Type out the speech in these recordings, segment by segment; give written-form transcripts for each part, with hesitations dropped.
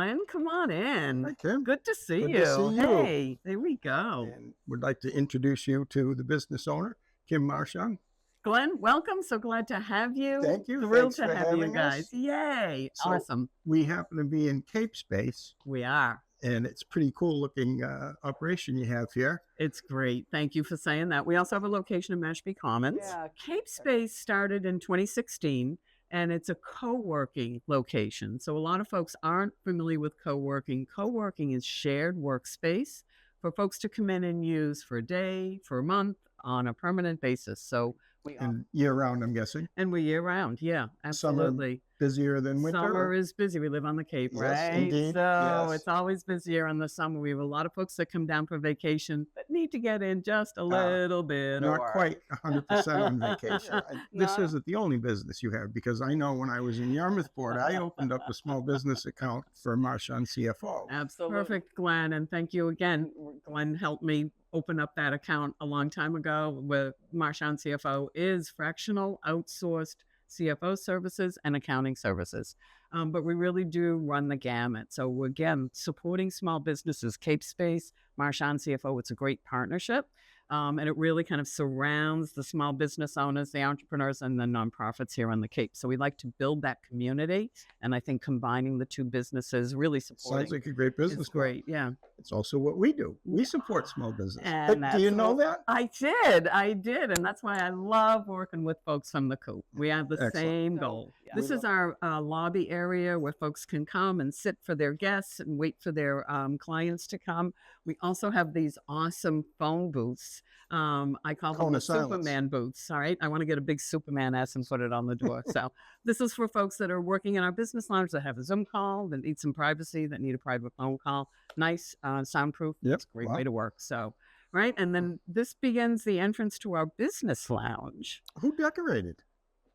Glenn. Come on in. Hi, Kim. Good to see Good you. to see you. Hey, there we go. And would like to introduce you to the business owner, Kim Marchand. Glenn, welcome. So glad to have you. Thank you. Thrilled Thanks to for have you having guys. us. Yay. So Awesome. we happen to be in CapeSpace, We are. and it's pretty cool looking operation you have here. It's great. Thank you for saying that. We also have a location in Mashpee Commons. Yeah, CapeSpace started in 2016, and it's a co-working location. So a lot of folks aren't familiar with co-working. Co-working is shared workspace for folks to come in and use for a day, for a month, on a permanent basis. So And year round, I'm guessing. and we're year round. Yeah, absolutely. Busier than winter? Summer is busy. We live on the Cape, Yes, right? indeed. So Yes. it's always busier in the summer. We have a lot of folks that come down for vacation but need to get in just a little bit. Not or- quite 100% on vacation. This No. isn't the only business you have, because I know when I was in Yarmouthport, I opened up a small business account for Marchand CFO. Absolutely. Perfect, Glenn. And thank you again. Glenn helped me open up that account a long time ago. With Marchand CFO is fractional outsourced CFO services and accounting services. But we really do run the gamut. So again, supporting small businesses, CapeSpace, Marchand CFO, it's a great partnership. And it really kind of surrounds the small business owners, the entrepreneurs, and the nonprofits here on the Cape. So we like to build that community. And I think combining the two businesses really supporting. Sounds like a great business. It's great, yeah. It's also what we do. We support small business. And Do you that's know what- that? I did. And that's why I love working with folks from the Coop. We have the Excellent. same goal. This is our lobby area where folks can come and sit for their guests and wait for their clients to come. We also have these awesome phone booths. I call them Cone the of silence. Superman booths. All right. I want to get a big Superman S and put it on the door. So this is for folks that are working in our business lounge that have a Zoom call, that need some privacy, that need a private phone call. Nice, soundproof. Yep. It's a great Wow. way to work. So, right. And then this begins the entrance to our business lounge. Who decorated?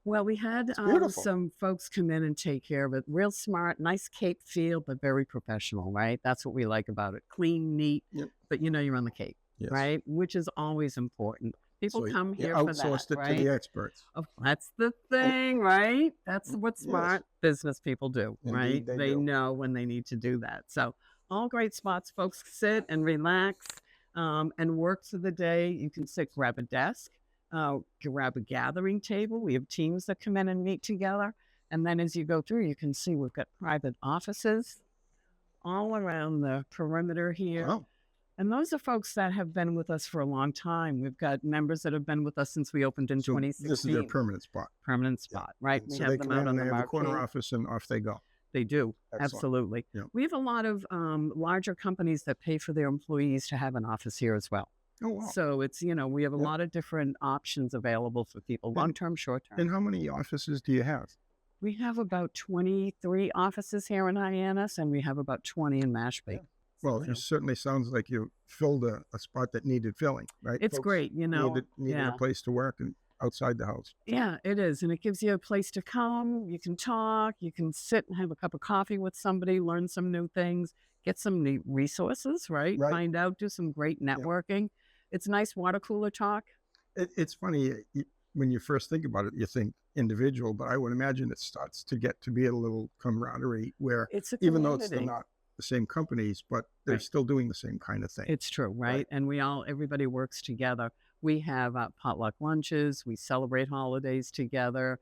Well, we had beautiful. some folks come in and take care of it. Real smart, nice Cape feel, but very professional, right? That's what we like about it. Clean, neat, Yep. but you know you're on the Cape, Yes. right? Which is always important. People So come you here for that, outsourced it right? to the experts. Oh, that's the thing, right? That's what Yes. smart business people do, right? Indeed, they do. know when they need to do that. So all great spots. Folks sit and relax and work through the day. You can sit, grab a desk, grab a gathering table. We have teams that come in and meet together. And then as you go through, you can see we've got private offices all around the perimeter here. Wow. And those are folks that have been with us for a long time. We've got members that have been with us since we opened in So 2016. this is their permanent spot. Permanent spot, right? And We so have they them come out in on and the they have a corner marquee. office and off they go. They do. Excellent. Absolutely. Yeah. We have a lot of larger companies that pay for their employees to have an office here as well. Oh, wow. So it's, we have a Yep. lot of different options available for people, long-term, short-term. And how many offices do you have? We have about 23 offices here in Hyannis, and we have about 20 in Mashpee. Yeah. Well, So it certainly sounds like you filled a spot that needed filling, right? it's Folks great, Needed yeah. a place to work and outside the house. Yeah, it is. And it gives you a place to come. You can talk. You can sit and have a cup of coffee with somebody, learn some new things, get some neat resources, right? Right. Find out, do some great networking. It's nice water cooler talk. It's funny, when you first think about it, you think individual, but I would imagine it starts to get to be a little camaraderie where It's a even though it's community. not the same companies, but they're Right. still doing the same kind of thing. It's true, right? Right. And everybody works together. We have potluck lunches. We celebrate holidays together.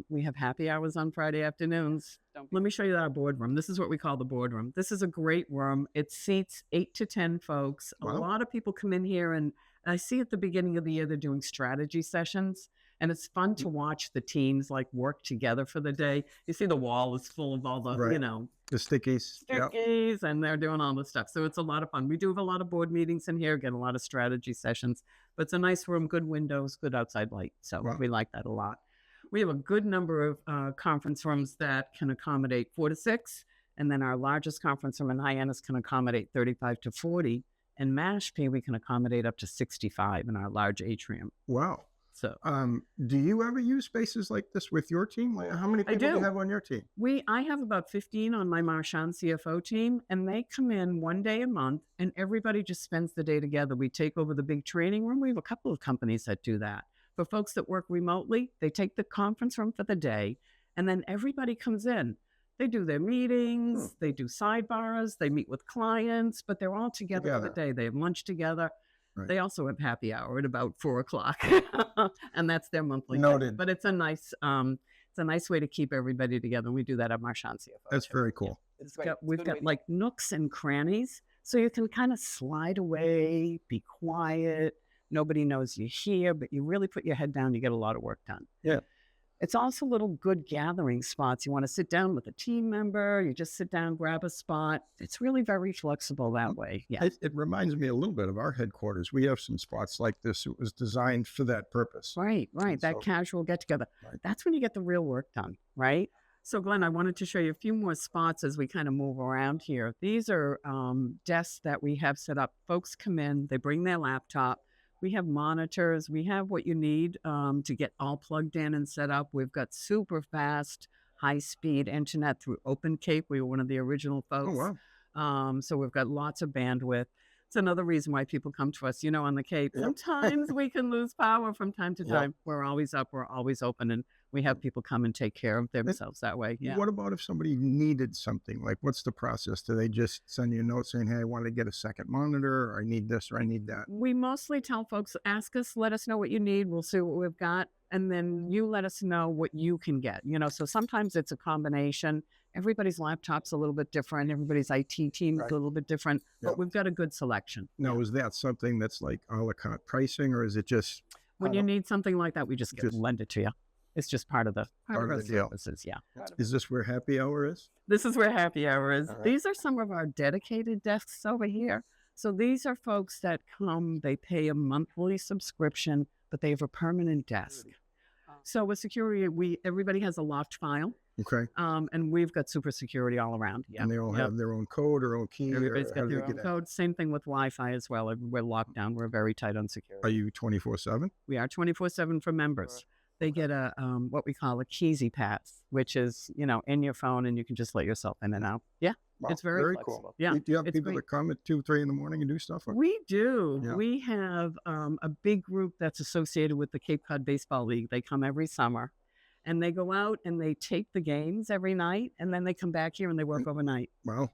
We have happy hours on Friday afternoons. Let me show you our boardroom. This is what we call the boardroom. This is a great room. It seats 8 to 10 folks. A Wow. lot of people come in here, and I see at the beginning of the year they're doing strategy sessions. And it's fun to watch the teams work together for the day. You see the wall is full of all the, Right. The stickies. Yep. stickies, and they're doing all this stuff. So it's a lot of fun. We do have a lot of board meetings in here, get a lot of strategy sessions, but it's a nice room, good windows, good outside light. So Wow. we like that a lot. We have a good number of conference rooms that can accommodate 4 to 6. And then our largest conference room in Hyannis can accommodate 35 to 40. In Mashpee, we can accommodate up to 65 in our large atrium. Wow. So Do you ever use spaces like this with your team? Like, how many people do you do. have on your team? I have about 15 on my Marchand CFO team, and they come in one day a month, and everybody just spends the day together. We take over the big training room. We have a couple of companies that do that. For folks that work remotely, they take the conference room for the day, and then everybody comes in. They do their meetings, they do sidebars, they meet with clients, but they're all together for the day. They have lunch together. Right. They also have happy hour at about 4:00, and that's their monthly thing. Noted. But it's a nice way to keep everybody together. We do that at Marchand CFO. That's very cool. We've got like nooks and crannies, so you can kind of slide away, be quiet. Nobody knows you're here, but you really put your head down. You get a lot of work done. Yeah. It's also little good gathering spots. You want to sit down with a team member, you just sit down, grab a spot. It's really very flexible that way. Yeah. It reminds me a little bit of our headquarters. We have some spots like this. It was designed for that purpose. Right. That casual get together. Right. That's when you get the real work done, right? So Glenn, I wanted to show you a few more spots as we kind of move around here. These are desks that we have set up. Folks come in, they bring their laptop. We have monitors. We have what you need to get all plugged in and set up. We've got super fast, high-speed internet through OpenCape. We were one of the original folks. Oh, wow. So we've got lots of bandwidth. It's another reason why people come to us. On the Cape, sometimes we can lose power from time to time. We're always up. We're always open. And we have people come and take care of themselves that way. Yeah. What about if somebody needed something? Like, what's the process? Do they just send you a note saying, hey, I want to get a second monitor, or I need this, or I need that? We mostly tell folks, ask us, let us know what you need. We'll see what we've got. And then you let us know what you can get. So sometimes it's a combination. Everybody's laptop's a little bit different. Everybody's IT team is a little bit different, but we've got a good selection. Now, is that something that's like a la carte pricing, or is it just... When you need something like that, we just lend it to you. It's just part of the deal. services, yeah. Is this where happy hour is? This is where happy hour is. Right. These are some of our dedicated desks over here. So these are folks that come, they pay a monthly subscription, but they have a permanent desk. So with security, everybody has a locked file. Okay. And we've got super security all around. Yeah. And they all have their own code or own key? Everybody's got their own code. Same thing with Wi-Fi as well. We're locked down. We're very tight on security. Are you 24/7? We are 24/7 for members. They get a what we call a Keezy Pass, which is, in your phone, and you can just let yourself in and out. Yeah. Wow, it's very cool. flexible. Yeah. Do you have people that come at 2, 3 in the morning and do stuff? We do. Yeah. We have a big group that's associated with the Cape Cod Baseball League. They come every summer, and they go out and they tape the games every night, and then they come back here and they work overnight. Wow.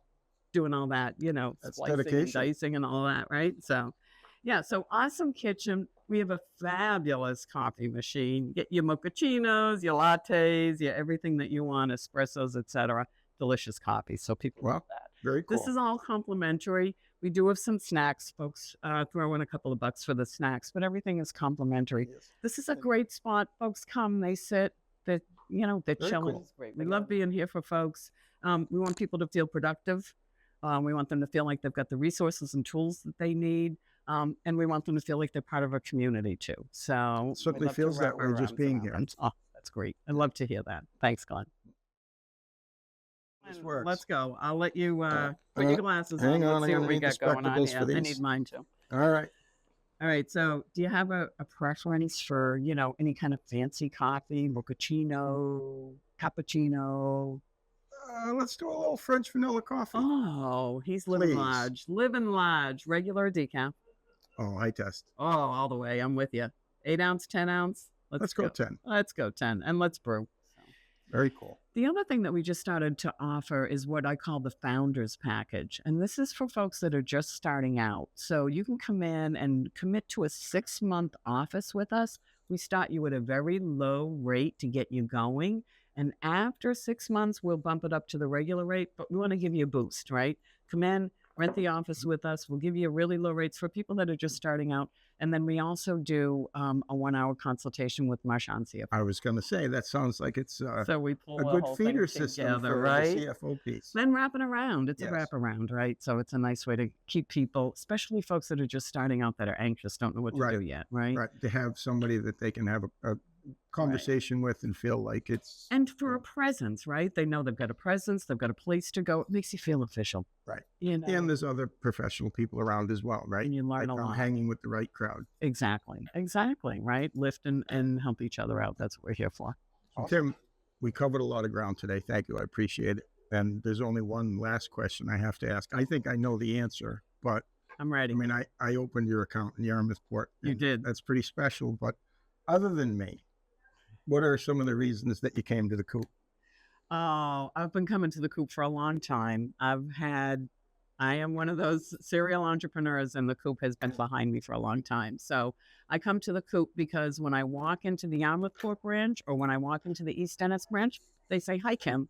Doing all that, That's splicing dedication. and dicing and all that, right? So, yeah, so awesome kitchen. We have a fabulous coffee machine. Get your mochachinos, your lattes, your everything that you want, espressos, etc. Delicious coffee. So people love that. Very cool. This is all complimentary. We do have some snacks. Folks throw in a couple of bucks for the snacks, but everything is complimentary. Yes. This is a great spot. Folks come, they sit, they're chilling. Cool. We love being here for folks. We want people to feel productive. We want them to feel like they've got the resources and tools that they need. And we want them to feel like they're part of a community too. So it certainly feels that way just being here. Oh, that's great. I'd love to hear that. Thanks, Glenn. This works. Let's go. I'll let you put your glasses hang on. on, Let's I see gotta what we need the got going on spectacles here. for I these. need mine too. All right. All right. So do you have a preference for, any kind of fancy coffee, mochaccino, cappuccino? Let's do a little French vanilla coffee. Oh, he's living Please. large. Living large. Regular or decaf? Oh, high test. Oh, all the way. I'm with you. 8 ounce, 10 ounce? Let's go 10. Let's go 10. And let's brew. Very cool. The other thing that we just started to offer is what I call the Founders Package. And this is for folks that are just starting out. So you can come in and commit to a 6-month office with us. We start you at a very low rate to get you going. And after 6 months, we'll bump it up to the regular rate. But we want to give you a boost, right? Come in, rent the office with us. We'll give you really low rates for people that are just starting out. And then we also do a 1-hour consultation with Marchand CFO. I was going to say, that sounds like it's So we pull a the good whole feeder thing system together, for right? the CFO piece. Then wrap it around. It's Yes. a wraparound, right? So it's a nice way to keep people, especially folks that are just starting out that are anxious, don't know what to do yet, right? Right. To have somebody that they can have a conversation with and feel like it's... And for a presence, right? They know they've got a presence, they've got a place to go. It makes you feel official. Right. And there's other professional people around as well, right? And you learn like a I'm lot. hanging with the right crowd. Exactly, right? Lift and help each other out. That's what we're here for. Awesome. Tim, we covered a lot of ground today. Thank you. I appreciate it. And there's only one last question I have to ask. I think I know the answer, but I'm ready. I mean, I opened your account in Yarmouthport. You did. That's pretty special. But other than me, what are some of the reasons that you came to the Coop? Oh, I've been coming to the coop for a long time. I am one of those serial entrepreneurs, and the coop has been behind me for a long time. So I come to the coop because when I walk into the Yarmouth Court branch or when I walk into the East Ennis branch, they say, "Hi, Kim."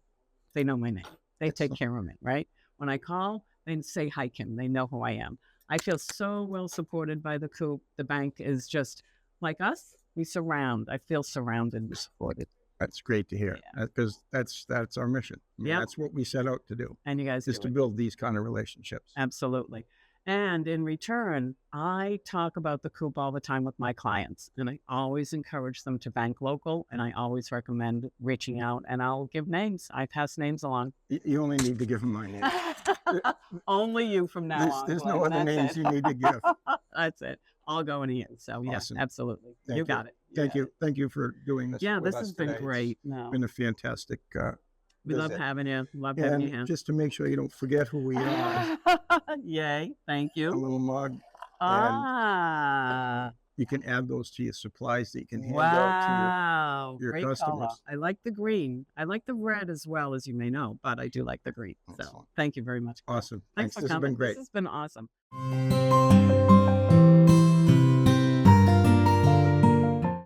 They know my name. They take Excellent. care of me, right? When I call, they say, "Hi, Kim." They know who I am. I feel so well supported by the coop. The bank is just like us. I feel surrounded and supported. That's great to hear, Yeah. because that's our mission. I mean, Yep. that's what we set out to do, And you guys is do to it. build these kind of relationships. Absolutely. And in return, I talk about the coop all the time with my clients, and I always encourage them to bank local, and I always recommend reaching out, and I'll give names. I pass names along. You only need to give them my name. Only you from now on. There's no Glenn. other That's names it. you need to give. That's it. All going to you. So yeah, Awesome. absolutely. Thank You you. got it. Thank got you. it. Thank you for doing this. Yeah, with this us has been today. great. It's No, been a fantastic we love visit. having you. Love having you And here. just to make sure you don't forget who we are, Yay. Thank a you. little mug, Ah. you can add those to your supplies that you can hand out Wow. to your Great color. customers. I like the green. I like the red as well, as you may know, but I do like the green. So Excellent. thank you very much. Awesome. Thanks Thanks. for This has coming. been great. This has been awesome.